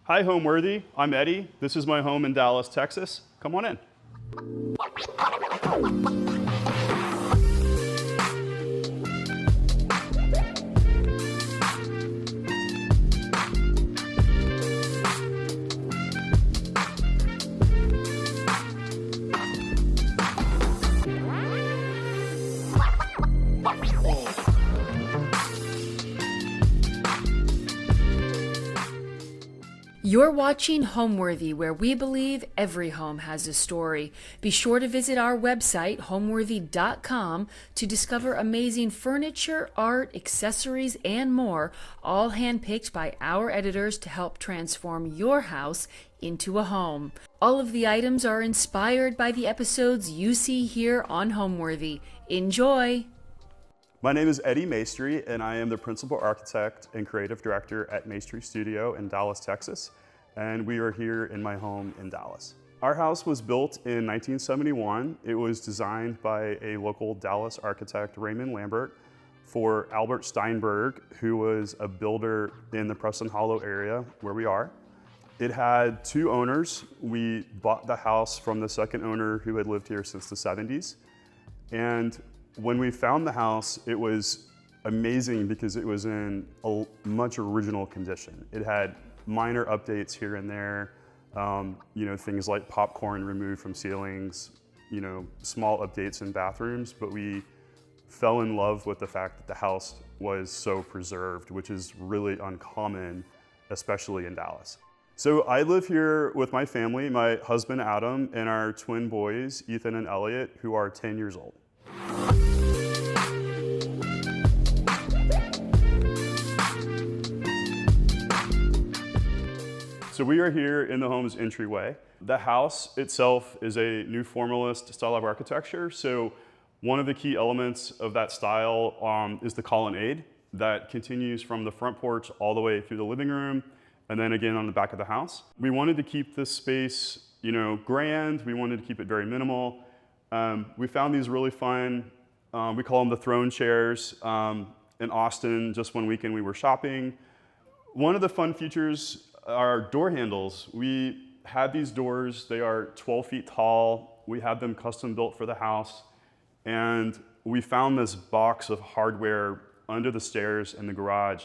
Hi, Homeworthy. I'm Eddie. This is my home in Dallas, Texas. Come on in. You're watching Homeworthy, where we believe every home has a story. Be sure to visit our website, homeworthy.com, to discover amazing furniture, art, accessories, and more, all handpicked by our editors to help transform your house into a home. All of the items are inspired by the episodes you see here on Homeworthy. Enjoy! My name is Eddie Maestri, and I am the principal architect and creative director at Maestri Studio in Dallas, Texas. And we are here in my home in Dallas. Our house was built in 1971. It was designed by a local Dallas architect, Raymond Lambert, for Albert Steinberg, who was a builder in the Preston Hollow area where we are. It had two owners. We bought the house from the second owner who had lived here since the 70s. And when we found the house, it was amazing because it was in a much original condition. It had minor updates here and there, things like popcorn removed from ceilings, small updates in bathrooms, but we fell in love with the fact that the house was so preserved, which is really uncommon, especially in Dallas. So I live here with my family, my husband Adam, and our twin boys, Ethan and Elliot, who are 10 years old. So we are here in the home's entryway. The house itself is a new formalist style of architecture. So one of the key elements of that style is the colonnade that continues from the front porch all the way through the living room and then again on the back of the house. We wanted to keep this space, grand. We wanted to keep it very minimal. We found these really fun, we call them the throne chairs, in Austin just one weekend we were shopping. One of the fun features are door handles. We had these doors, they are 12 feet tall. We had them custom built for the house. And we found this box of hardware under the stairs in the garage.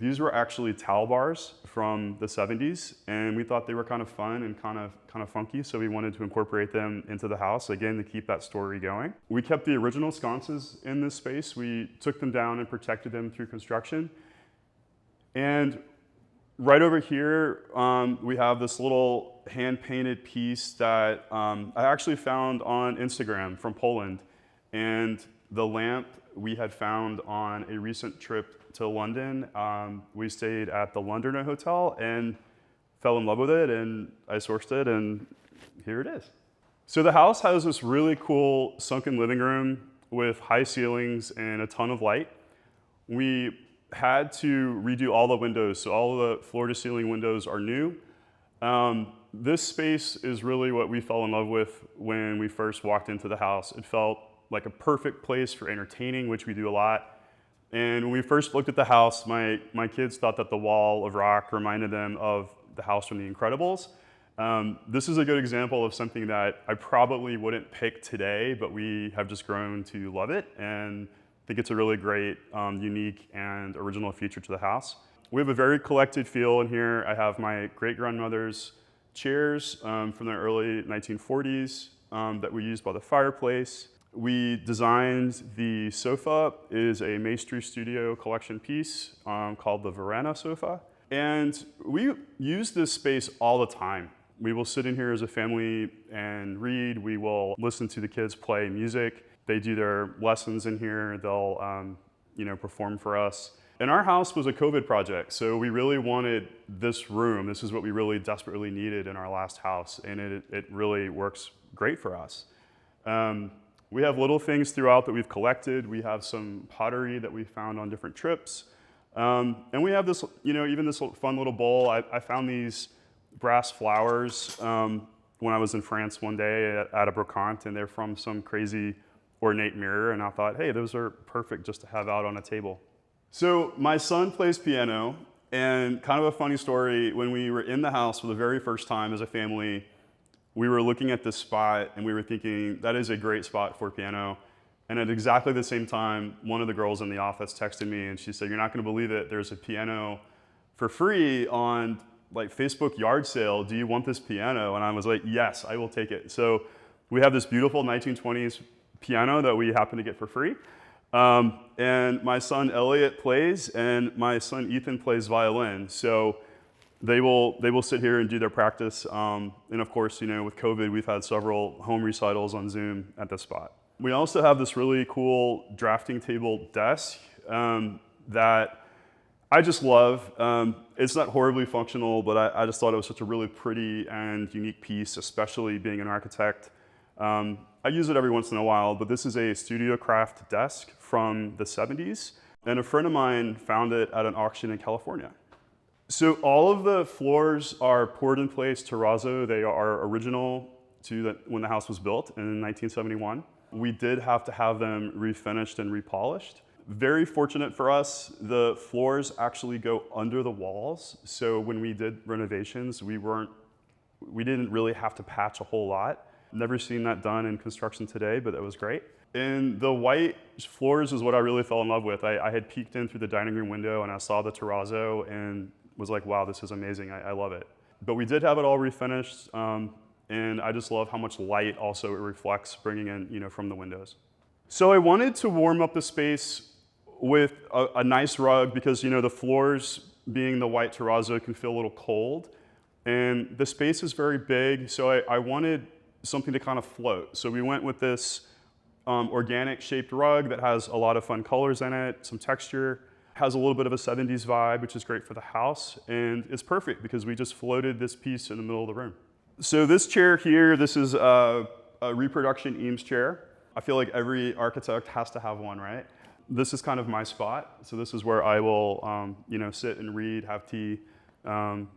These were actually towel bars from the 70s, and we thought they were kind of fun and kind of funky, so we wanted to incorporate them into the house, again, to keep that story going. We kept the original sconces in this space. We took them down and protected them through construction. And right over here, we have this little hand-painted piece that I actually found on Instagram from Poland. And the lamp we had found on a recent trip to London. We stayed at the Londoner Hotel and fell in love with it, and I sourced it, and here it is. So the house has this really cool sunken living room with high ceilings and a ton of light. We had to redo all the windows, so all the floor-to-ceiling windows are new. This space is really what we fell in love with when we first walked into the house. It felt like a perfect place for entertaining, which we do a lot. And when we first looked at the house, my kids thought that the wall of rock reminded them of the house from The Incredibles. This is a good example of something that I probably wouldn't pick today, but we have just grown to love it, and I think it's a really great, unique, and original feature to the house. We have a very collected feel in here. I have my great-grandmother's chairs from the early 1940s that we used by the fireplace. We designed the sofa. It is a Maestri Studio collection piece called the Verana sofa. And we use this space all the time. We will sit in here as a family and read. We will listen to the kids play music. They do their lessons in here. They'll perform for us. And our house was a COVID project, so we really wanted this room. This is what we really desperately needed in our last house, and it really works great for us. We have little things throughout that we've collected. We have some pottery that we found on different trips. And we have this, even this fun little bowl. I found these brass flowers when I was in France one day at a brocante, and they're from some crazy ornate mirror, and I thought, hey, those are perfect just to have out on a table. So my son plays piano. And kind of a funny story, when we were in the house for the very first time as a family, we were looking at this spot and we were thinking, that is a great spot for a piano. And at exactly the same time, one of the girls in the office texted me and she said, "You're not gonna believe it, there's a piano for free on like Facebook yard sale. Do you want this piano?" And I was like, "Yes, I will take it." So we have this beautiful 1920s piano that we happen to get for free. And my son Elliot plays, and my son Ethan plays violin. So they will sit here and do their practice. And of course, with COVID, we've had several home recitals on Zoom at this spot. We also have this really cool drafting table desk that I just love. It's not horribly functional, but I just thought it was such a really pretty and unique piece, especially being an architect. I use it every once in a while, but this is a Studio Craft desk from the 70s, and a friend of mine found it at an auction in California. So all of the floors are poured in place terrazzo. They are original to when the house was built in 1971. We did have to have them refinished and repolished. Very fortunate for us, the floors actually go under the walls. So when we did renovations, we didn't really have to patch a whole lot. Never seen that done in construction today, but that was great. And the white floors is what I really fell in love with. I had peeked in through the dining room window and I saw the terrazzo and was like, wow, this is amazing, I love it. But we did have it all refinished, and I just love how much light also it reflects bringing in, from the windows. So I wanted to warm up the space with a nice rug because, the floors being the white terrazzo can feel a little cold. And the space is very big, so I wanted something to kind of float. So we went with this organic shaped rug that has a lot of fun colors in it, some texture, has a little bit of a 70s vibe, which is great for the house, and it's perfect because we just floated this piece in the middle of the room. So this chair here, this is a reproduction Eames chair. I feel like every architect has to have one, right? This is kind of my spot. So this is where I will, sit and read, have tea,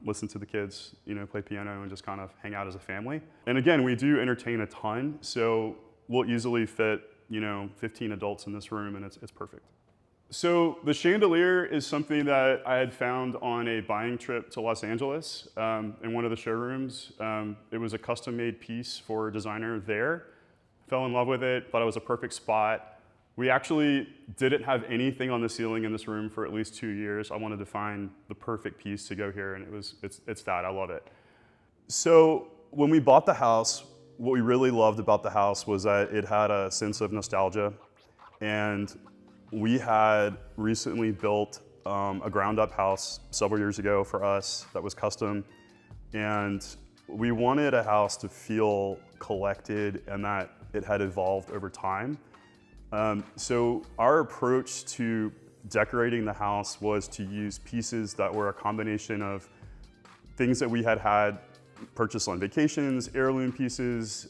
listen to the kids, play piano and just kind of hang out as a family. And again, we do entertain a ton, so we'll easily fit, 15 adults in this room, and it's perfect. So the chandelier is something that I had found on a buying trip to Los Angeles in one of the showrooms. It was a custom-made piece for a designer there. Fell in love with it, thought it was a perfect spot. We actually didn't have anything on the ceiling in this room for at least 2 years. I wanted to find the perfect piece to go here, and it's that. I love it. So when we bought the house, what we really loved about the house was that it had a sense of nostalgia, and we had recently built a ground-up house several years ago for us that was custom, and we wanted a house to feel collected and that it had evolved over time. So our approach to decorating the house was to use pieces that were a combination of things that we had purchased on vacations, heirloom pieces,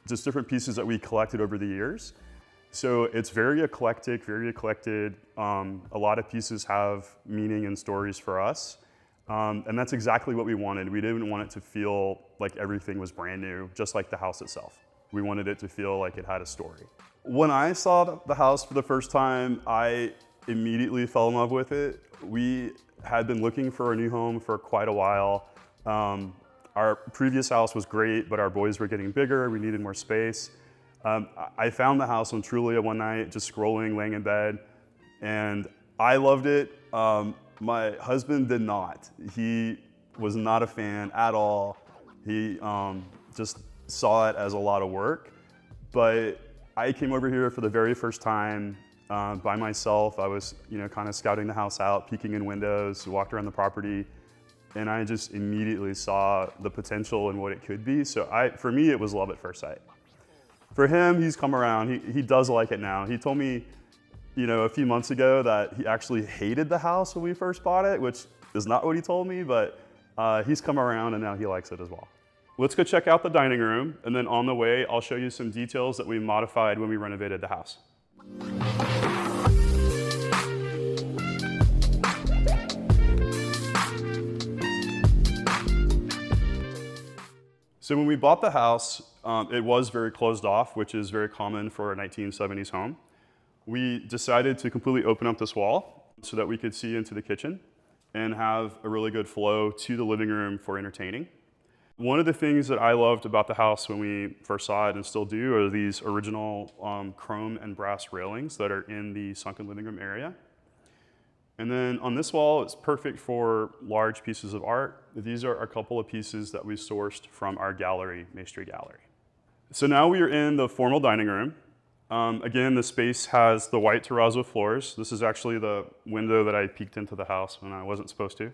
just different pieces that we collected over the years. So it's very eclectic, very eclectic. A lot of pieces have meaning and stories for us. And that's exactly what we wanted. We didn't want it to feel like everything was brand new, just like the house itself. We wanted it to feel like it had a story. When I saw the house for the first time, I immediately fell in love with it. We had been looking for a new home for quite a while. Our previous house was great, but our boys were getting bigger, we needed more space. I found the house on Trulia one night, just scrolling, laying in bed, and I loved it. My husband did not. He was not a fan at all. He just saw it as a lot of work. But I came over here for the very first time by myself. I was, kind of scouting the house out, peeking in windows, walked around the property, and I just immediately saw the potential and what it could be. So for me, it was love at first sight. For him, he's come around. He does like it now. He told me, a few months ago that he actually hated the house when we first bought it, which is not what he told me, but he's come around and now he likes it as well. Let's go check out the dining room, and then on the way, I'll show you some details that we modified when we renovated the house. So when we bought the house, it was very closed off, which is very common for a 1970s home. We decided to completely open up this wall so that we could see into the kitchen. and have a really good flow to the living room for entertaining. One of the things that I loved about the house when we first saw it and still do are these original chrome and brass railings that are in the sunken living room area. And then on this wall, it's perfect for large pieces of art. These are a couple of pieces that we sourced from our gallery, Maestri Gallery. So now we are in the formal dining room. Again, the space has the white terrazzo floors. This is actually the window that I peeked into the house when I wasn't supposed to.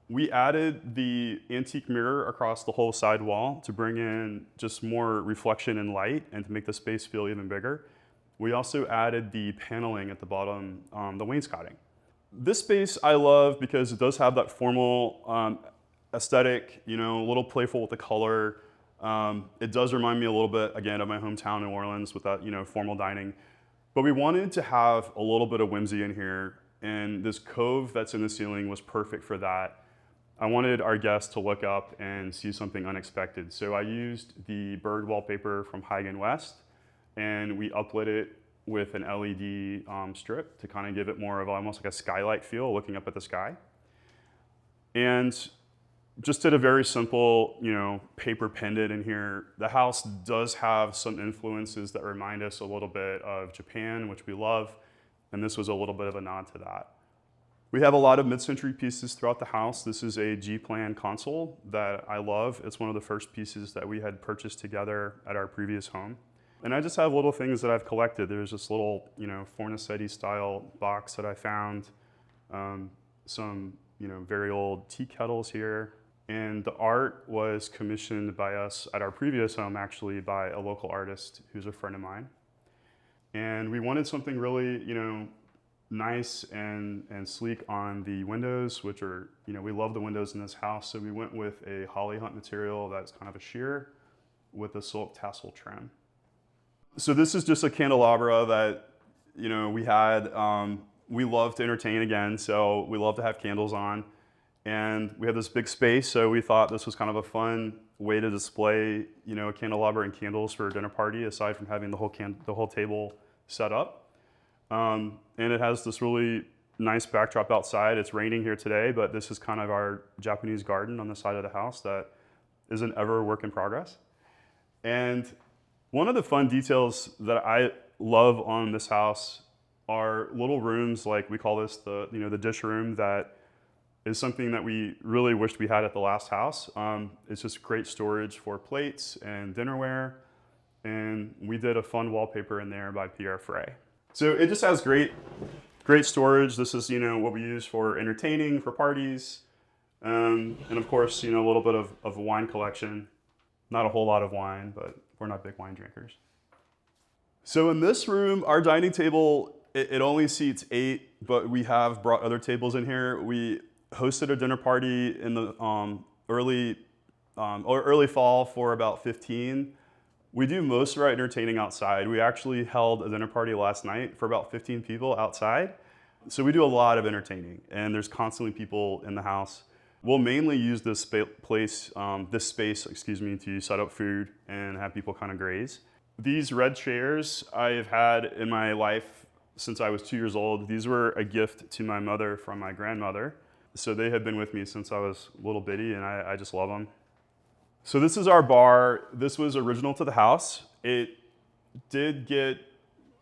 We added the antique mirror across the whole side wall to bring in just more reflection and light and to make the space feel even bigger. We also added the paneling at the bottom, the wainscoting. This space I love because it does have that formal aesthetic, a little playful with the color. It does remind me a little bit, again, of my hometown, New Orleans, with that, formal dining. But we wanted to have a little bit of whimsy in here, and this cove that's in the ceiling was perfect for that. I wanted our guests to look up and see something unexpected. So I used the bird wallpaper from Huygens West, and we uplit it with an LED strip to kind of give it more of almost like a skylight feel, looking up at the sky. And just did a very simple, paper pendant in here. The house does have some influences that remind us a little bit of Japan, which we love, and this was a little bit of a nod to that. We have a lot of mid-century pieces throughout the house. This is a G-plan console that I love. It's one of the first pieces that we had purchased together at our previous home. And I just have little things that I've collected. There's this little, Fornasetti style box that I found, some, very old tea kettles here. And the art was commissioned by us at our previous home, actually, by a local artist who's a friend of mine. And we wanted something really, nice and sleek on the windows, which are, we love the windows in this house. So we went with a holly hunt material that's kind of a sheer with a silk tassel trim. So this is just a candelabra that, we had. We love to entertain again, so we love to have candles on. And we have this big space, so we thought this was kind of a fun way to display, a candelabra and candles for a dinner party, aside from having the whole table set up. And it has this really nice backdrop outside. It's raining here today, but this is kind of our Japanese garden on the side of the house that is an ever work in progress. And one of the fun details that I love on this house are little rooms, like we call this the dish room, that is something that we really wished we had at the last house. It's just great storage for plates and dinnerware. And we did a fun wallpaper in there by Pierre Frey. So it just has great storage. This is, what we use for entertaining, for parties. And of course, a little bit of a wine collection. Not a whole lot of wine, but we're not big wine drinkers. So in this room, our dining table, it only seats 8, but we have brought other tables in here. We hosted a dinner party in the early fall for about 15. We do most of our entertaining outside. We actually held a dinner party last night for about 15 people outside. So we do a lot of entertaining, and there's constantly people in the house. We'll mainly use this space, to set up food and have people kind of graze. These red chairs I've had in my life since I was 2 years old. These were a gift to my mother from my grandmother. So they have been with me since I was a little bitty, and I just love them. So this is our bar. This was original to the house. It did get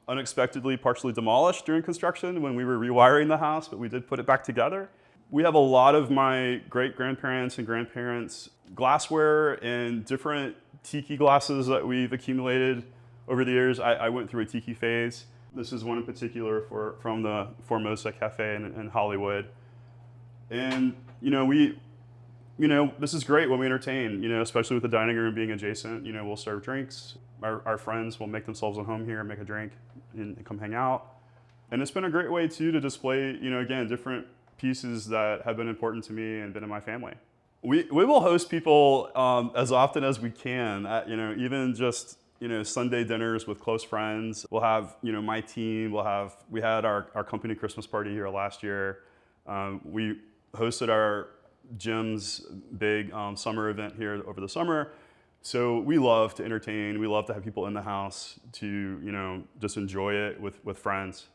unexpectedly partially demolished during construction when we were rewiring the house, but we did put it back together. We have a lot of my great-grandparents and grandparents' glassware and different tiki glasses that we've accumulated over the years. I went through a tiki phase. This is one in particular from the Formosa Cafe in Hollywood. And, this is great when we entertain, especially with the dining room being adjacent. We'll serve drinks. Our friends will make themselves at home here, make a drink, and come hang out. And it's been a great way, too, to display, again, different pieces that have been important to me and been in my family. We will host people as often as we can, even just, Sunday dinners with close friends. We'll have, my team. We had our company Christmas party here last year. We hosted our gym's big summer event here over the summer. So we love to entertain. We love to have people in the house to, just enjoy it with friends.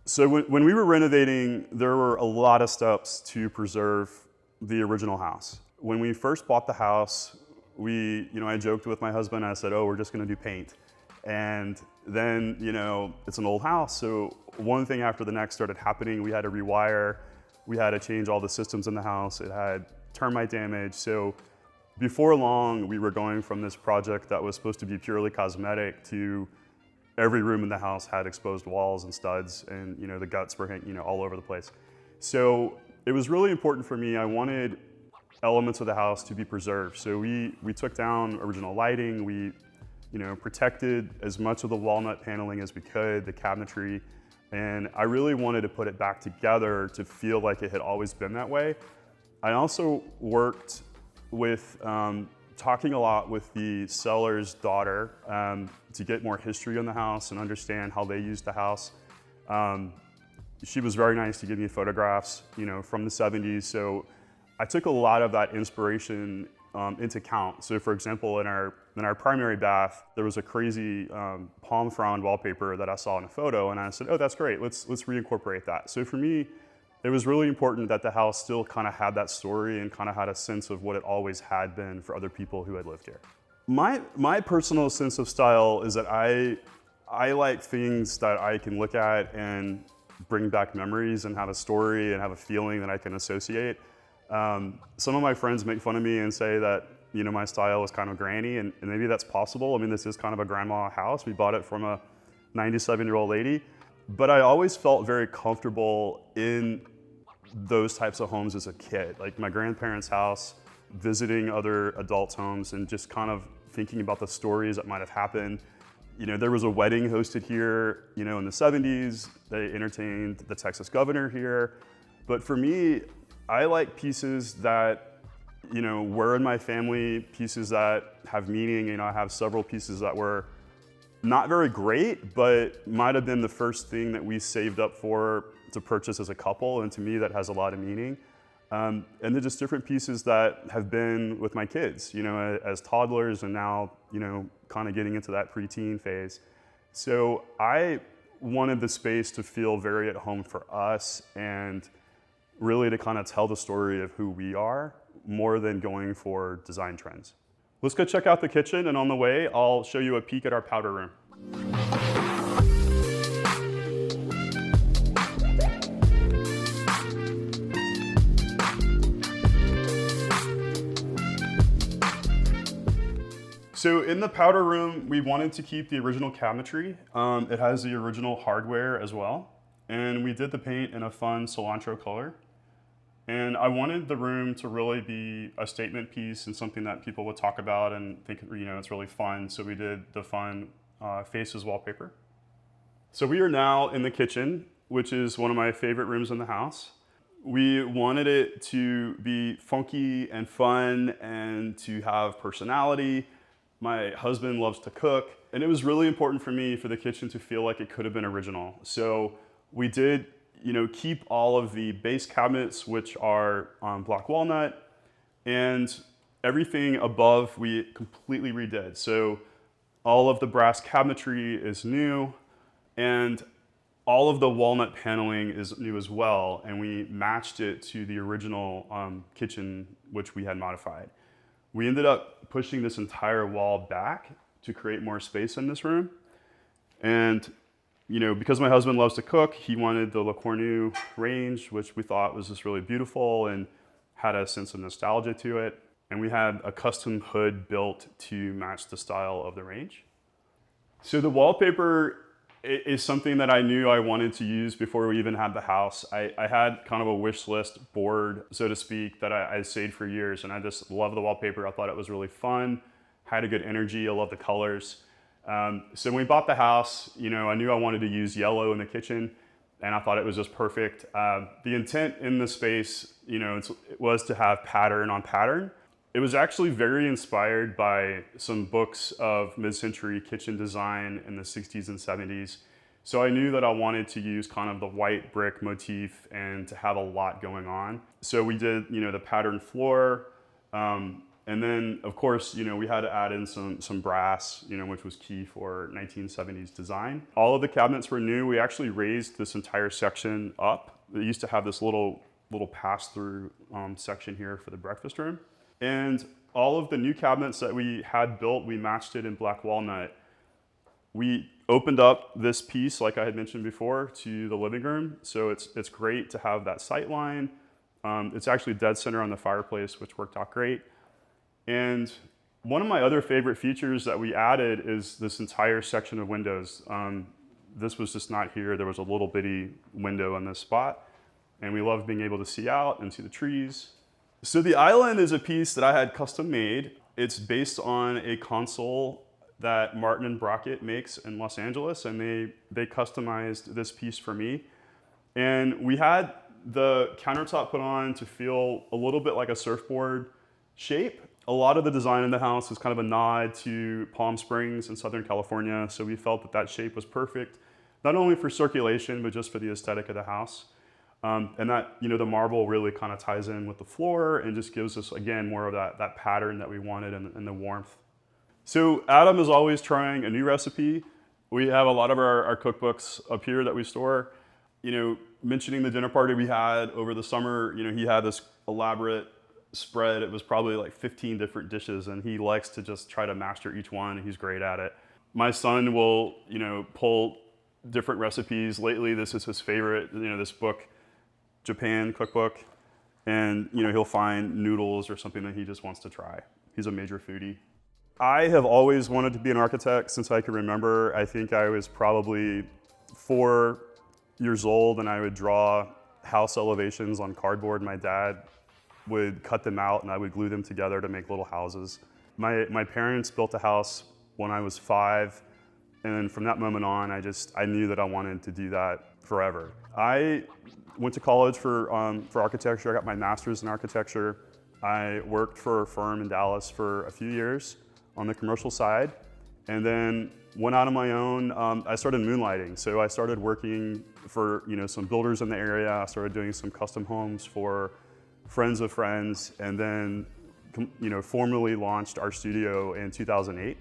So when we were renovating, there were a lot of steps to preserve the original house. When we first bought the house, I joked with my husband, I said, oh, we're just gonna do paint. And then, it's an old house, so one thing after the next started happening. We had to rewire, we had to change all the systems in the house, it had termite damage. So before long, we were going from this project that was supposed to be purely cosmetic to every room in the house had exposed walls and studs, and the guts were hanging, all over the place. So it was really important for me. I wanted elements of the house to be preserved. So we took down original lighting. We protected as much of the walnut paneling as we could, the cabinetry, and I really wanted to put it back together to feel like it had always been that way. I also worked with talking a lot with the seller's daughter to get more history on the house and understand how they used the house. She was very nice to give me photographs, from the 70s. So I took a lot of that inspiration into account. So for example, in our primary bath, there was a crazy palm frond wallpaper that I saw in a photo, and I said, oh, that's great, let's reincorporate that. So for me, it was really important that the house still kind of had that story and kind of had a sense of what it always had been for other people who had lived here. My personal sense of style is that I like things that I can look at and bring back memories and have a story and have a feeling that I can associate. Some of my friends make fun of me and say that my style is kind of granny, and maybe that's possible. I mean, this is kind of a grandma house. We bought it from a 97-year-old lady, but I always felt very comfortable in those types of homes as a kid, like my grandparents' house, visiting other adults' homes, and just kind of thinking about the stories that might have happened. There was a wedding hosted here, in the 70s. They entertained the Texas governor here. But for me, I like pieces that, were in my family, pieces that have meaning. I have several pieces that were not very great, but might have been the first thing that we saved up for to purchase as a couple, and to me that has a lot of meaning. And they're just different pieces that have been with my kids, as toddlers, and now, kind of getting into that preteen phase. So I wanted the space to feel very at home for us, and really to kind of tell the story of who we are more than going for design trends. Let's go check out the kitchen, and on the way, I'll show you a peek at our powder room. So in the powder room, we wanted to keep the original cabinetry. It has the original hardware as well. And we did the paint in a fun cilantro color. And I wanted the room to really be a statement piece and something that people would talk about and think, it's really fun. So we did the fun faces wallpaper. So we are now in the kitchen, which is one of my favorite rooms in the house. We wanted it to be funky and fun and to have personality. My husband loves to cook, and it was really important for me for the kitchen to feel like it could have been original. So we did, keep all of the base cabinets, which are black walnut, and everything above we completely redid. So all of the brass cabinetry is new, and all of the walnut paneling is new as well, and we matched it to the original kitchen, which we had modified. We ended up pushing this entire wall back to create more space in this room. And, because my husband loves to cook, he wanted the Le Cornu range, which we thought was just really beautiful and had a sense of nostalgia to it. And we had a custom hood built to match the style of the range. So the wallpaper is something that I knew I wanted to use before we even had the house. I had kind of a wish list board, so to speak, that I saved for years, and I just love the wallpaper. I thought it was really fun, had a good energy, I love the colors. So when we bought the house, I knew I wanted to use yellow in the kitchen, and I thought it was just perfect. The intent in the space, it was to have pattern on pattern. It was actually very inspired by some books of mid-century kitchen design in the 60s and 70s. So I knew that I wanted to use kind of the white brick motif and to have a lot going on. So we did, the pattern floor. And then, of course, we had to add in some brass, which was key for 1970s design. All of the cabinets were new. We actually raised this entire section up. It used to have this little pass-through section here for the breakfast room. And all of the new cabinets that we had built, we matched it in black walnut. We opened up this piece, like I had mentioned before, to the living room. So it's great to have that sight line. It's actually dead center on the fireplace, which worked out great. And one of my other favorite features that we added is this entire section of windows. This was just not here. There was a little bitty window in this spot. And we loved being able to see out and see the trees. So the island is a piece that I had custom made. It's based on a console that Martin and Brockett makes in Los Angeles, and they customized this piece for me. And we had the countertop put on to feel a little bit like a surfboard shape. A lot of the design in the house is kind of a nod to Palm Springs in Southern California, so we felt that shape was perfect, not only for circulation, but just for the aesthetic of the house. And that, the marble really kind of ties in with the floor and just gives us, again, more of that pattern that we wanted and the warmth. So Adam is always trying a new recipe. We have a lot of our cookbooks up here that we store. Mentioning the dinner party we had over the summer, he had this elaborate spread. It was probably like 15 different dishes, and he likes to just try to master each one. He's great at it. My son will, pull different recipes. Lately, this is his favorite, this book, Japan cookbook, and he'll find noodles or something that he just wants to try. He's a major foodie. I have always wanted to be an architect since I can remember. I think I was probably 4 years old, and I would draw house elevations on cardboard. My dad would cut them out, and I would glue them together to make little houses. My parents built a house when I was 5, and then from that moment on, I knew that I wanted to do that forever. I went to college for architecture. I got my master's in architecture. I worked for a firm in Dallas for a few years on the commercial side, and then went out on my own. I started moonlighting, so I started working for some builders in the area. I started doing some custom homes for friends of friends, and then formally launched our studio in 2008.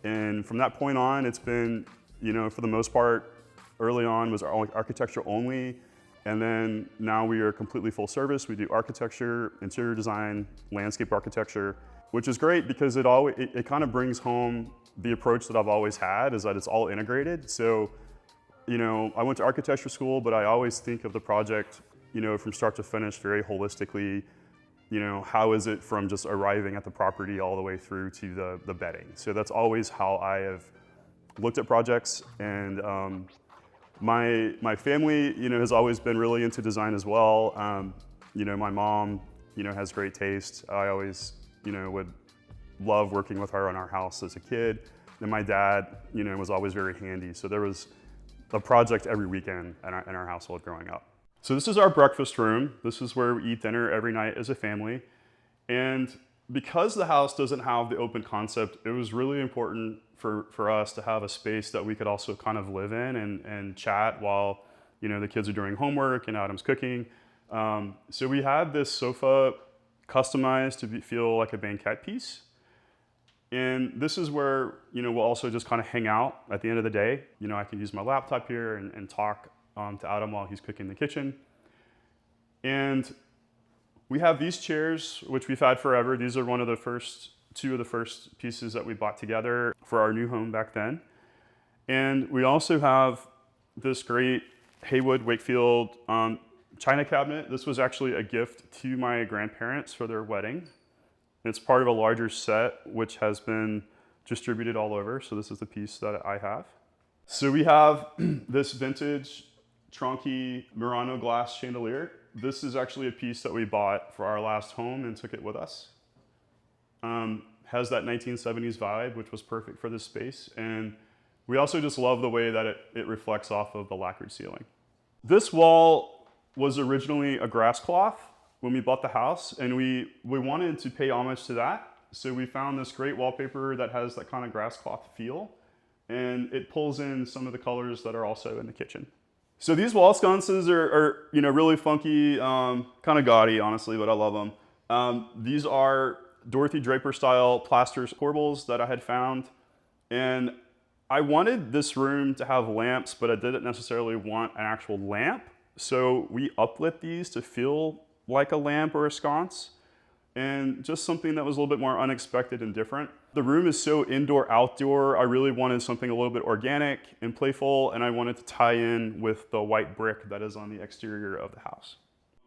And from that point on, it's been, for the most part, early on was architecture only, and then now we are completely full service. We do architecture, interior design, landscape architecture, which is great because it kind of brings home the approach that I've always had, is that it's all integrated. So, I went to architecture school, but I always think of the project, from start to finish very holistically. How is it from just arriving at the property all the way through to the bedding? So that's always how I have looked at projects. And my family, has always been really into design as well. My mom, has great taste. I always, would love working with her on our house as a kid. And my dad, was always very handy. So there was a project every weekend in our household growing up. So this is our breakfast room. This is where we eat dinner every night as a family. And because the house doesn't have the open concept, it was really important for us to have a space that we could also kind of live in and chat while the kids are doing homework and Adam's cooking. So we had this sofa customized to feel like a banquette piece. And this is where we'll also just kind of hang out at the end of the day. I can use my laptop here and talk to Adam while he's cooking in the kitchen. And we have these chairs, which we've had forever. These are two of the first pieces that we bought together for our new home back then. And we also have this great Haywood Wakefield china cabinet. This was actually a gift to my grandparents for their wedding. It's part of a larger set, which has been distributed all over. So this is the piece that I have. So we have this vintage Tronchi Murano glass chandelier. This is actually a piece that we bought for our last home and took it with us. Has that 1970s vibe, which was perfect for this space. And we also just love the way that it reflects off of the lacquered ceiling. This wall was originally a grass cloth when we bought the house, and we wanted to pay homage to that. So we found this great wallpaper that has that kind of grass cloth feel, and it pulls in some of the colors that are also in the kitchen. So these wall sconces are really funky, kind of gaudy, honestly, but I love them. These are Dorothy Draper style plaster corbels that I had found. And I wanted this room to have lamps, but I didn't necessarily want an actual lamp. So we uplit these to feel like a lamp or a sconce, and just something that was a little bit more unexpected and different. The room is so indoor-outdoor, I really wanted something a little bit organic and playful, and I wanted to tie in with the white brick that is on the exterior of the house.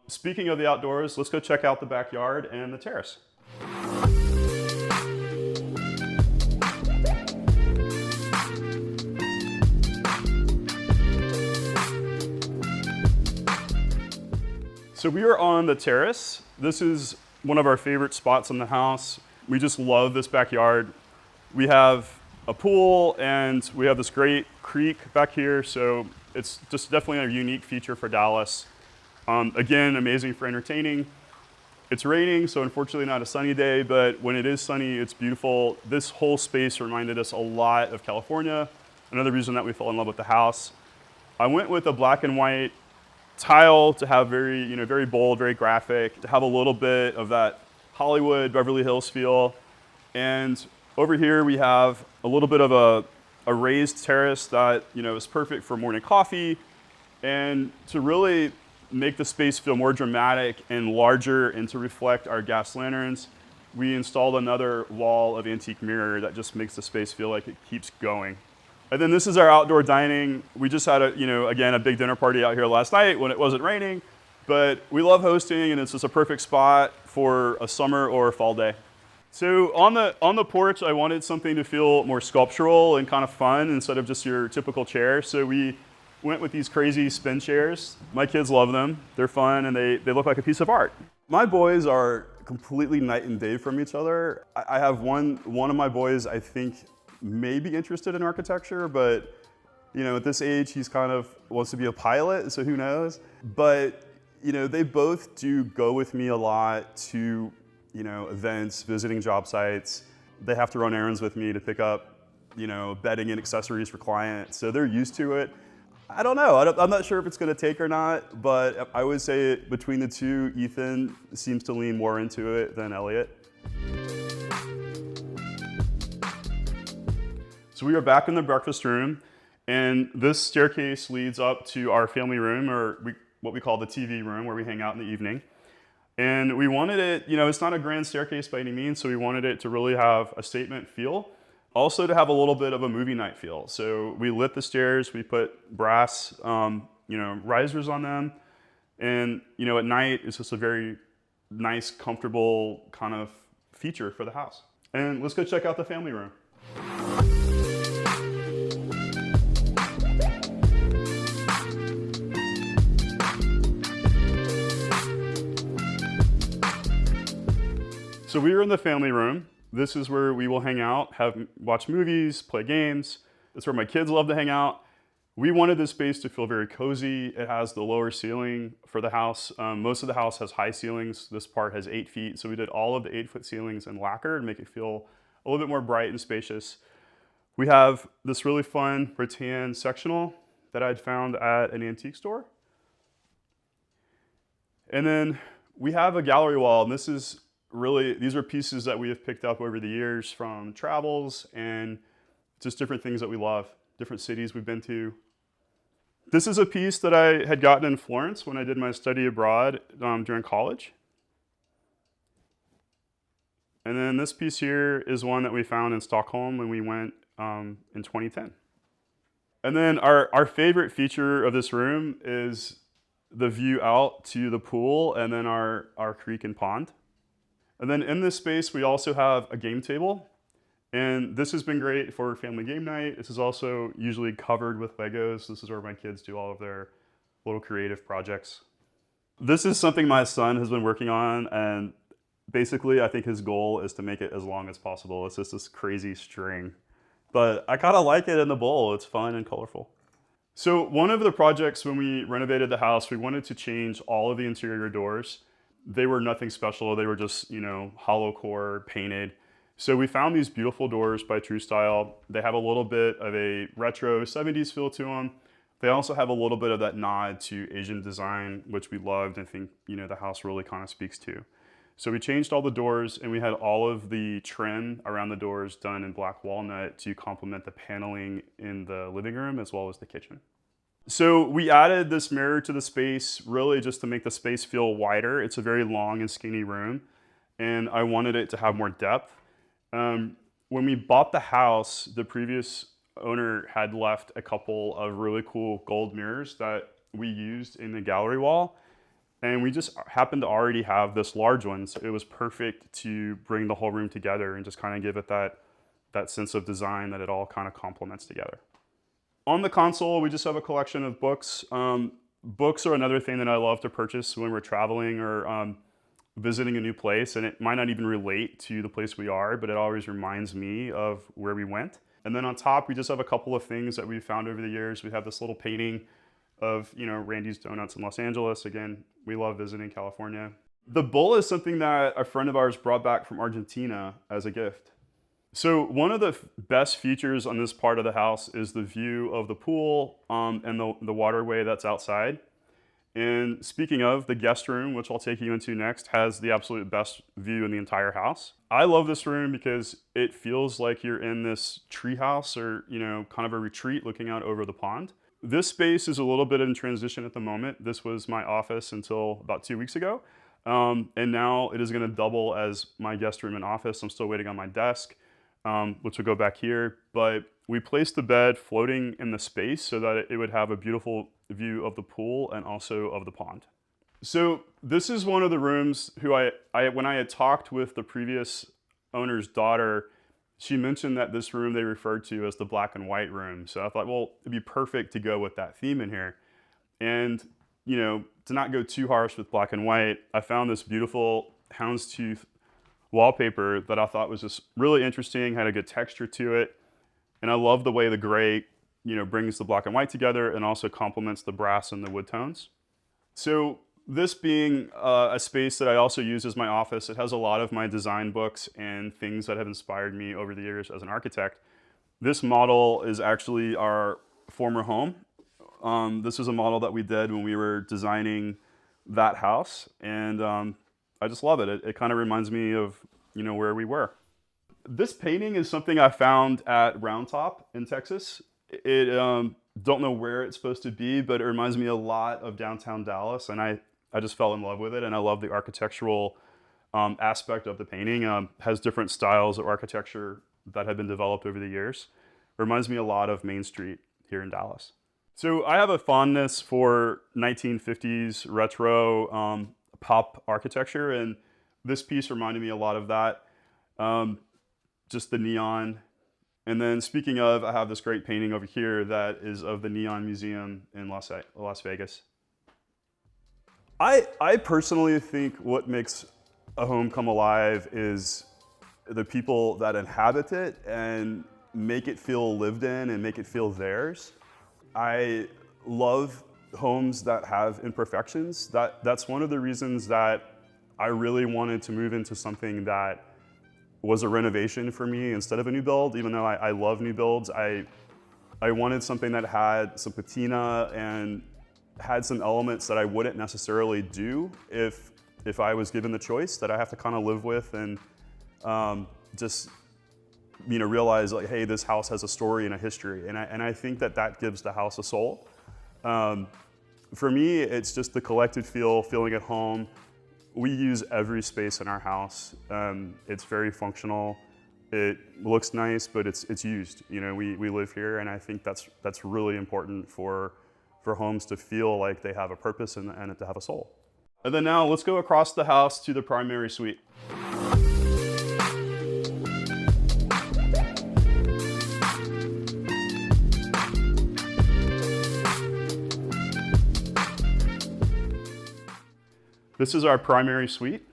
Speaking of the outdoors, let's go check out the backyard and the terrace. So we are on the terrace. This is one of our favorite spots in the house. We just love this backyard. We have a pool and we have this great creek back here, so it's just definitely a unique feature for Dallas. Again, amazing for entertaining. It's raining, so unfortunately not a sunny day, but when it is sunny, it's beautiful. This whole space reminded us a lot of California. Another reason that we fell in love with the house. I went with a black and white tile to have very bold, very graphic, to have a little bit of that Hollywood, Beverly Hills feel. And over here we have a little bit of a raised terrace that is perfect for morning coffee, and to really make the space feel more dramatic and larger and to reflect our gas lanterns, we installed another wall of antique mirror that just makes the space feel like it keeps going. And then this is our outdoor dining. We just had a big dinner party out here last night when it wasn't raining, but we love hosting and it's just a perfect spot for a summer or a fall day. So on the porch, I wanted something to feel more sculptural and kind of fun instead of just your typical chair. So we went with these crazy spin chairs. My kids love them. They're fun and they look like a piece of art. My boys are completely night and day from each other. I have one of my boys, I think, may be interested in architecture, but at this age he's kind of wants to be a pilot, so who knows. But they both do go with me a lot to events, visiting job sites. They have to run errands with me to pick up bedding and accessories for clients, so they're used to it. I don't know, I'm not sure if it's going to take or not, but I would say between the two, Ethan seems to lean more into it than Elliot. So we are back in the breakfast room, and this staircase leads up to our family room, or what we call the TV room, where we hang out in the evening. And we wanted it, it's not a grand staircase by any means, so we wanted it to really have a statement feel. Also to have a little bit of a movie night feel. So we lit the stairs, we put brass, risers on them. And, at night, it's just a very nice, comfortable kind of feature for the house. And let's go check out the family room. So we are in the family room. This is where we will hang out, watch movies, play games. It's where my kids love to hang out. We wanted this space to feel very cozy. It has the lower ceiling for the house. Most of the house has high ceilings. This part has 8 feet. So we did all of the 8-foot ceilings in lacquer to make it feel a little bit more bright and spacious. We have this really fun rattan sectional that I'd found at an antique store. And then we have a gallery wall, and these are pieces that we have picked up over the years from travels and just different things that we love, different cities we've been to. This is a piece that I had gotten in Florence when I did my study abroad during college. And then this piece here is one that we found in Stockholm when we went in 2010. And then our favorite feature of this room is the view out to the pool and then our creek and pond. And then in this space, we also have a game table. And this has been great for family game night. This is also usually covered with Legos. This is where my kids do all of their little creative projects. This is something my son has been working on. And basically, I think his goal is to make it as long as possible. It's just this crazy string. But I kind of like it in the bowl. It's fun and colorful. So one of the projects when we renovated the house, we wanted to change all of the interior doors. They were nothing special. They were just, hollow core painted. So we found these beautiful doors by True Style. They have a little bit of a retro 70s feel to them. They also have a little bit of that nod to Asian design, which we loved and think, the house really kind of speaks to. So we changed all the doors and we had all of the trim around the doors done in black walnut to complement the paneling in the living room as well as the kitchen. So we added this mirror to the space really just to make the space feel wider. It's a very long and skinny room, and I wanted it to have more depth. When we bought the house, the previous owner had left a couple of really cool gold mirrors that we used in the gallery wall. And we just happened to already have this large one, so it was perfect to bring the whole room together and just kind of give it that sense of design that it all kind of complements together. On the console, we just have a collection of books. Books are another thing that I love to purchase when we're traveling or visiting a new place, and it might not even relate to the place we are, but it always reminds me of where we went. And then on top, we just have a couple of things that we've found over the years. We have this little painting of, Randy's Donuts in Los Angeles. Again, we love visiting California. The bull is something that a friend of ours brought back from Argentina as a gift. So one of the best features on this part of the house is the view of the pool and the waterway that's outside. And speaking of, the guest room, which I'll take you into next, has the absolute best view in the entire house. I love this room because it feels like you're in this tree house or, kind of a retreat looking out over the pond. This space is a little bit in transition at the moment. This was my office until about 2 weeks ago. And now it is gonna double as my guest room and office. I'm still waiting on my desk, which will go back here. But we placed the bed floating in the space so that it would have a beautiful view of the pool and also of the pond. So this is one of the rooms when I had talked with the previous owner's daughter, she mentioned that this room they referred to as the black and white room. So I thought, well, it'd be perfect to go with that theme in here. And, to not go too harsh with black and white, I found this beautiful houndstooth wallpaper that I thought was just really interesting, had a good texture to it. And I love the way the gray, brings the black and white together and also complements the brass and the wood tones. So this being a space that I also use as my office, it has a lot of my design books and things that have inspired me over the years as an architect. This model is actually our former home. This is a model that we did when we were designing that house, and I just love it. It kind of reminds me of where we were. This painting is something I found at Round Top in Texas. It don't know where it's supposed to be, but it reminds me a lot of downtown Dallas, and I just fell in love with it, and I love the architectural aspect of the painting. Has different styles of architecture that have been developed over the years. It reminds me a lot of Main Street here in Dallas. So I have a fondness for 1950s retro pop architecture, and this piece reminded me a lot of that. Just the neon. And then speaking of, I have this great painting over here that is of the Neon Museum in Las Vegas. I personally think what makes a home come alive is the people that inhabit it and make it feel lived in and make it feel theirs. I love homes that have imperfections. That's one of the reasons that I really wanted to move into something that was a renovation for me instead of a new build. Even though I love new builds, I wanted something that had some patina and had some elements that I wouldn't necessarily do if I was given the choice, that I have to kind of live with and just realize like, hey, this house has a story and a history, and I think that gives the house a soul. For me, it's just the collected feeling at home. We use every space in our house. It's very functional. It looks nice, but it's used. We live here, and I think that's really important for homes to feel like they have a purpose and to have a soul. And then now let's go across the house to the primary suite. This is our primary suite.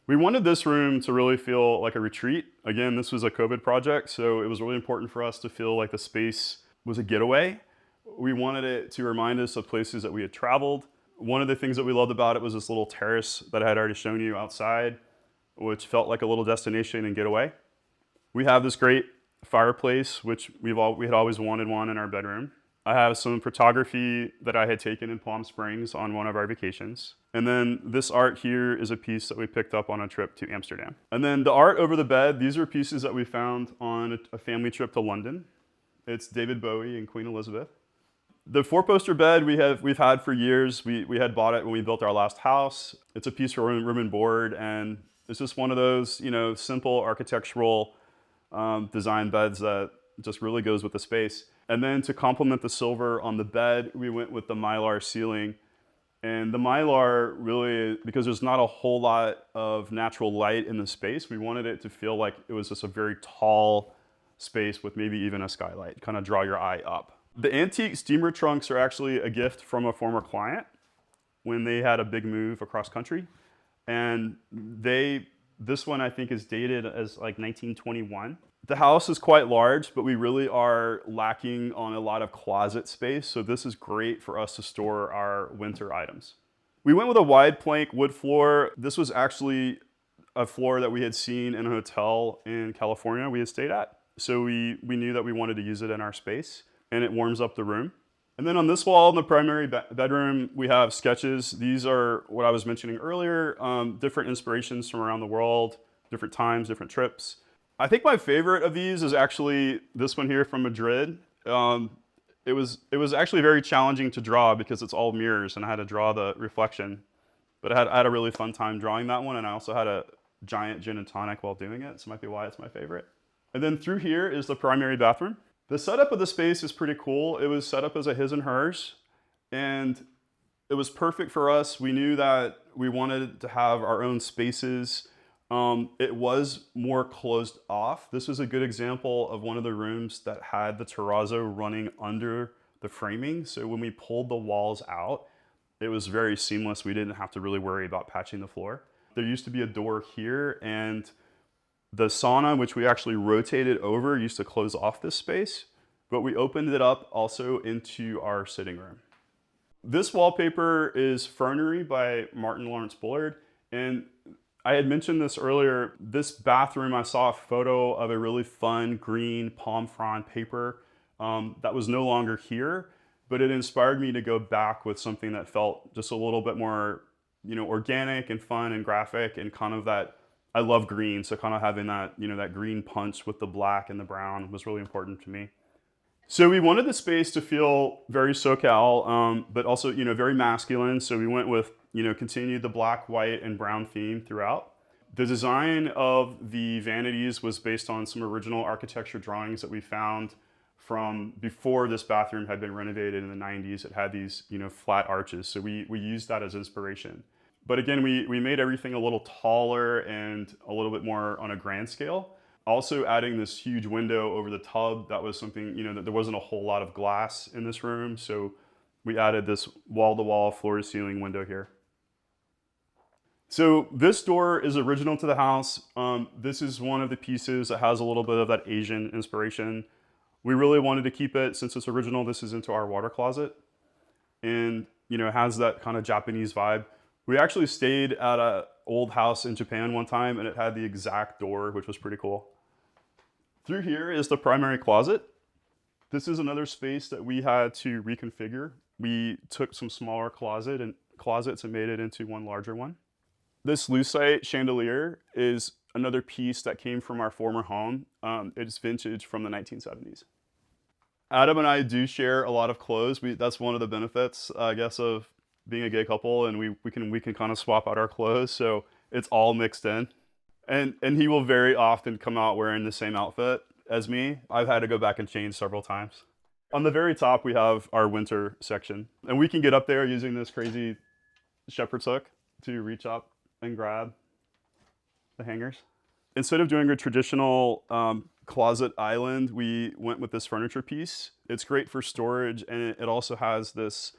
We wanted this room to really feel like a retreat. Again, this was a COVID project, so it was really important for us to feel like the space was a getaway. We wanted it to remind us of places that we had traveled. One of the things that we loved about it was this little terrace that I had already shown you outside, which felt like a little destination and getaway. We have this great fireplace, which we had always wanted one in our bedroom. I have some photography that I had taken in Palm Springs on one of our vacations. And then this art here is a piece that we picked up on a trip to Amsterdam. And then the art over the bed, these are pieces that we found on a family trip to London. It's David Bowie and Queen Elizabeth. The four-poster bed we've had for years. We had bought it when we built our last house. It's a piece for room and board, and it's just one of those, simple architectural design beds that just really goes with the space. And then to complement the silver on the bed, we went with the Mylar ceiling. And the Mylar really, because there's not a whole lot of natural light in the space, we wanted it to feel like it was just a very tall space with maybe even a skylight, kind of draw your eye up. The antique steamer trunks are actually a gift from a former client when they had a big move across country. And this one I think is dated as like 1921. The house is quite large, but we really are lacking on a lot of closet space. So this is great for us to store our winter items. We went with a wide plank wood floor. This was actually a floor that we had seen in a hotel in California we had stayed at. So we knew that we wanted to use it in our space, and it warms up the room. And then on this wall in the primary bedroom, we have sketches. These are what I was mentioning earlier, different inspirations from around the world, different times, different trips. I think my favorite of these is actually this one here from Madrid. It was actually very challenging to draw because it's all mirrors and I had to draw the reflection. But I had a really fun time drawing that one, and I also had a giant gin and tonic while doing it, so might be why it's my favorite. And then through here is the primary bathroom. The setup of the space is pretty cool. It was set up as a his and hers, and it was perfect for us. We knew that we wanted to have our own spaces. It was more closed off. This was a good example of one of the rooms that had the terrazzo running under the framing. So when we pulled the walls out, it was very seamless. We didn't have to really worry about patching the floor. There used to be a door here, and the sauna, which we actually rotated over, used to close off this space, but we opened it up also into our sitting room. This wallpaper is Fernery by Martin Lawrence Bullard, and I had mentioned this earlier. This bathroom, I saw a photo of a really fun green palm frond paper that was no longer here, but it inspired me to go back with something that felt just a little bit more, organic and fun and graphic, and kind of that, I love green, so kind of having that, that green punch with the black and the brown was really important to me. So we wanted the space to feel very SoCal, but also, very masculine. So we went with, continued the black, white, and brown theme throughout. The design of the vanities was based on some original architecture drawings that we found from before this bathroom had been renovated in the 90s. It had these, flat arches. So we used that as inspiration. But again, we made everything a little taller and a little bit more on a grand scale. Also adding this huge window over the tub, that was something, that there wasn't a whole lot of glass in this room. So we added this wall-to-wall, floor-to-ceiling window here. So this door is original to the house. This is one of the pieces that has a little bit of that Asian inspiration. We really wanted to keep it, since it's original, this is into our water closet. And, it has that kind of Japanese vibe. We actually stayed at an old house in Japan one time, and it had the exact door, which was pretty cool. Through here is the primary closet. This is another space that we had to reconfigure. We took some smaller closets and made it into one larger one. This lucite chandelier is another piece that came from our former home. It's vintage from the 1970s. Adam and I do share a lot of clothes. That's one of the benefits, I guess, of being a gay couple, and we can kind of swap out our clothes, so it's all mixed in. And he will very often come out wearing the same outfit as me. I've had to go back and change several times. On the very top, we have our winter section, and we can get up there using this crazy shepherd's hook to reach up and grab the hangers. Instead of doing a traditional closet island, we went with this furniture piece. It's great for storage, and it also has this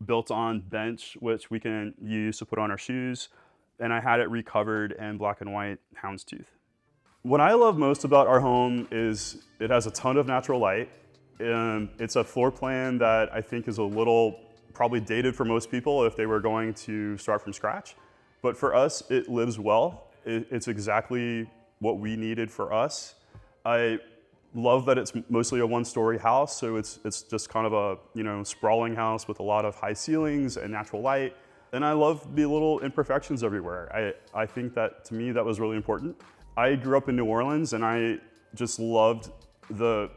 built-on bench, which we can use to put on our shoes. And I had it recovered in black and white houndstooth. What I love most about our home is it has a ton of natural light. It's a floor plan that I think is a little probably dated for most people if they were going to start from scratch. But for us, it lives well. It's exactly what we needed for us. I love that it's mostly a one-story house, so it's just kind of a, you know, sprawling house with a lot of high ceilings and natural light. And I love the little imperfections everywhere. I think that, to me, that was really important. I grew up in New Orleans, and I just loved the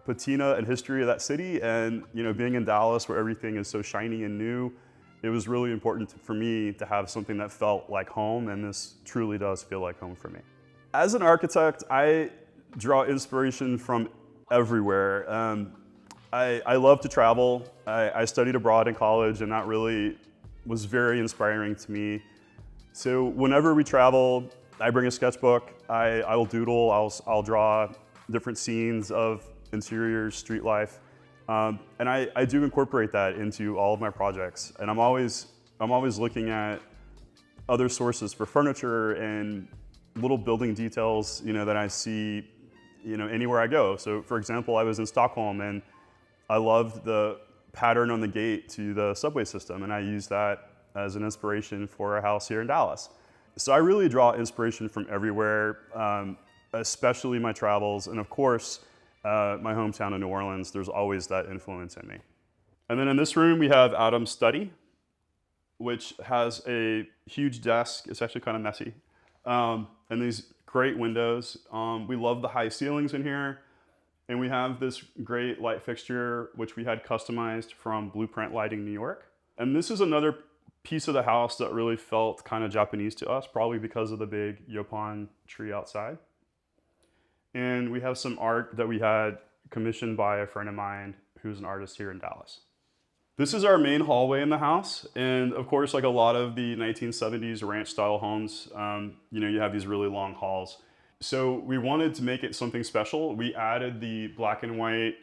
patina and history of that city. And, you know, being in Dallas, where everything is so shiny and new, it was really important for me to have something that felt like home, and this truly does feel like home for me. As an architect, I draw inspiration from everywhere. I love to travel. I studied abroad in college, and that really was very inspiring to me. So whenever we travel, I bring a sketchbook. I will doodle. I'll draw different scenes of interiors, street life, and I do incorporate that into all of my projects. And I'm always looking at other sources for furniture and little building details, you know, that I see, you know, anywhere I go. So for example, I was in Stockholm, and I loved the pattern on the gate to the subway system, and I used that as an inspiration for a house here in Dallas. So I really draw inspiration from everywhere, especially my travels, and of course, my hometown of New Orleans. There's always that influence in me. And then in this room, we have Adam's study, which has a huge desk. It's actually kind of messy. And these great windows. We love the high ceilings in here. And we have this great light fixture, which we had customized from Blueprint Lighting New York. And this is another piece of the house that really felt kind of Japanese to us, probably because of the big Yopon tree outside. And we have some art that we had commissioned by a friend of mine who's an artist here in Dallas. This is our main hallway in the house. And of course, like a lot of the 1970s ranch style homes, you know, you have these really long halls. So we wanted to make it something special. We added the black and white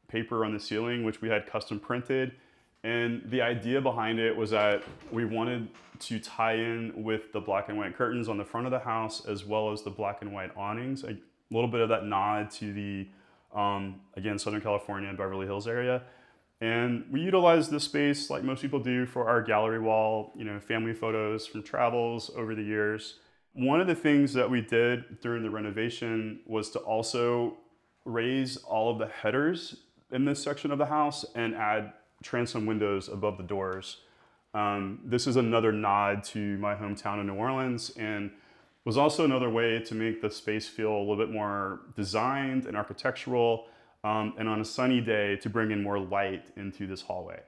paper on the ceiling, which we had custom printed. And the idea behind it was that we wanted to tie in with the black and white curtains on the front of the house, as well as the black and white awnings. A little bit of that nod to the, again, Southern California and Beverly Hills area. And we utilized this space, like most people do, for our gallery wall, you know, family photos from travels over the years. One of the things that we did during the renovation was to also raise all of the headers in this section of the house and add transom windows above the doors. This is another nod to my hometown of New Orleans, and was also another way to make the space feel a little bit more designed and architectural, and on a sunny day to bring in more light into this hallway.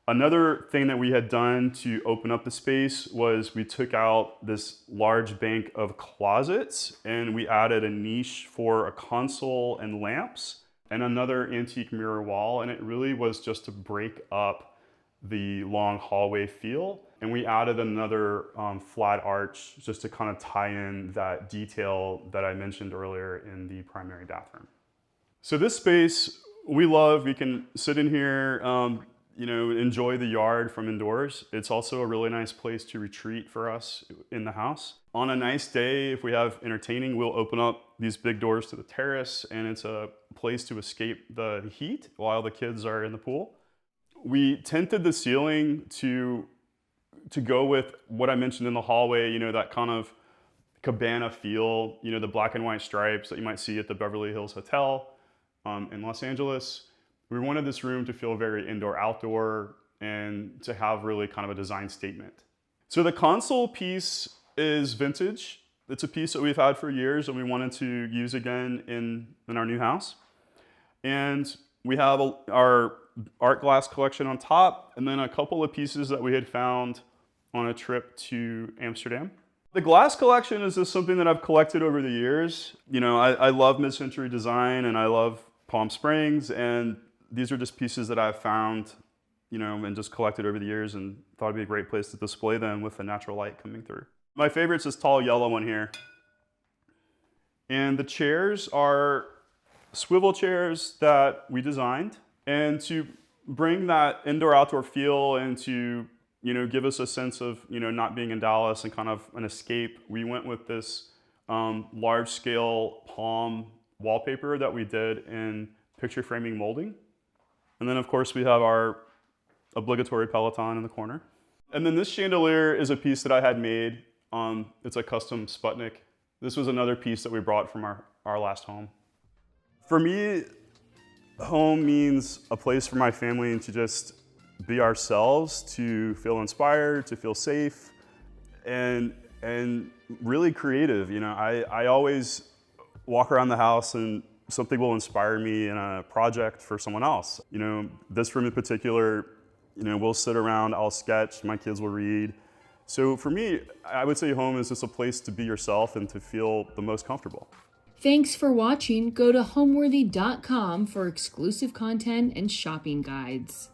Another thing that we had done to open up the space was we took out this large bank of closets, and we added a niche for a console and lamps and another antique mirror wall. And it really was just to break up the long hallway feel. And we added another flat arch just to kind of tie in that detail that I mentioned earlier in the primary bathroom. So this space we love. We can sit in here, you know, enjoy the yard from indoors. It's also a really nice place to retreat for us in the house. On a nice day, if we have entertaining, we'll open up these big doors to the terrace, and it's a place to escape the heat while the kids are in the pool. We tinted the ceiling to go with what I mentioned in the hallway, you know, that kind of cabana feel, you know, the black and white stripes that you might see at the Beverly Hills Hotel in Los Angeles. We wanted this room to feel very indoor-outdoor and to have really kind of a design statement. So the console piece is vintage. It's a piece that we've had for years and we wanted to use again in our new house. And we have our art glass collection on top, and then a couple of pieces that we had found on a trip to Amsterdam. The glass collection is just something that I've collected over the years. You know, I love mid-century design and I love Palm Springs, and these are just pieces that I've found, you know, and just collected over the years and thought it'd be a great place to display them with the natural light coming through. My favorite's this tall yellow one here. And the chairs are swivel chairs that we designed. And to bring that indoor-outdoor feel and to, you know, give us a sense of, you know, not being in Dallas and kind of an escape, we went with this large-scale palm wallpaper that we did in picture framing molding. And then, of course, we have our obligatory Peloton in the corner. And then this chandelier is a piece that I had made. It's a custom Sputnik. This was another piece that we brought from our last home. For me, home means a place for my family to just be ourselves, to feel inspired, to feel safe, and really creative. You know, I always walk around the house and something will inspire me in a project for someone else. You know, this room in particular, you know, we'll sit around, I'll sketch, my kids will read. So for me, I would say home is just a place to be yourself and to feel the most comfortable. Thanks for watching. Go to homeworthy.com for exclusive content and shopping guides.